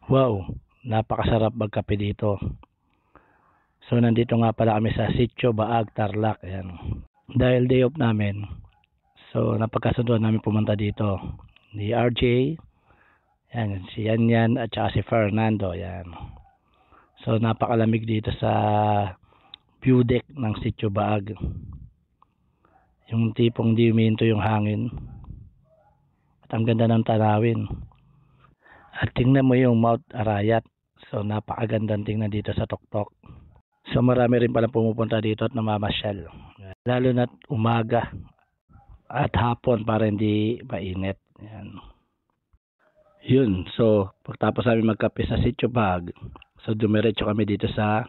Wow, napakasarap magkape dito. So nandito nga pala kami sa Sitio Baag, Tarlac. Ayan. Dahil day off namin, so napagkasunduan namin pumunta dito. Ni RJ, ayan, si Yanyan at saka si Fernando. Ayan. So napakalamig dito sa view deck ng Sitio Baag. Yung tipong di uminto yung hangin. At ang ganda ng tanawin. At tingnan mo yung Mount Arayat. So napakagandang tingnan dito sa tuktok. So marami rin pala pumupunta dito at namamasyal. Lalo na't umaga at hapon para hindi mainit. Yan. Yun. So pagtapos namin magkape sa Sitio Baag, so dumiretso kami dito sa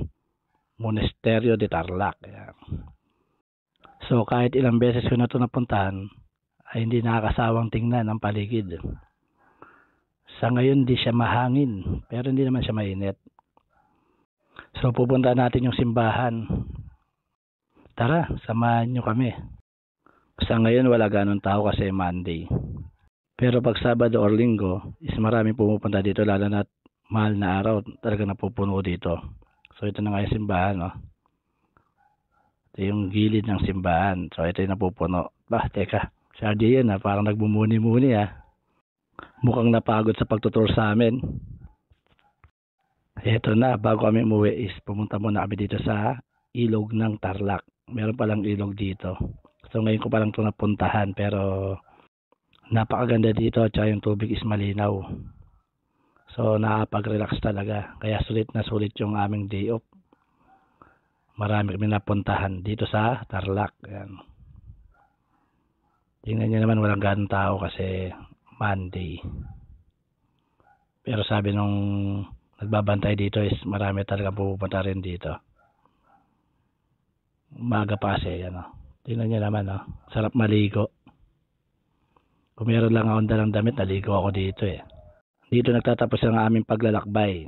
Monasterio de Tarlac. Yan. So kahit ilang beses ko na ito napuntahan, ay hindi nakakasawang tingnan ang paligid. Sa ngayon di siya mahangin, pero hindi naman siya mainit. So pupunta natin yung simbahan. Tara, samahan nyo kami. Sa ngayon wala ganong tao kasi Monday. Pero pag Sabado or Linggo, is maraming pumupunta dito, lalo na mahal na araw, talaga napupuno dito. So ito na nga yung simbahan, no? Ito yung gilid ng simbahan. So ito yung napupuno. Teka, si RJ yan, parang nagbumuni-muni, Mukhang napagod sa pagtutur sa amin. Ito na, bago kami umuwi is pumunta muna kami dito sa ilog ng Tarlac. Meron palang ilog dito. So ngayon ko palang ito napuntahan, pero napakaganda dito at yung tubig is malinaw. So nakapag-relax talaga. Kaya sulit na sulit yung aming day off. Marami kami napuntahan dito sa Tarlac. Ayan. Tingnan nyo naman, walang ganong tao kasi Monday. Pero sabi nung nagbabantay dito is marami talaga pupunta rin dito. Umaga pa kasi, tingnan nyo naman, sarap maligo. Kung meron lang akong dalang damit, naligo ako dito. Dito nagtatapos ang aming paglalakbay.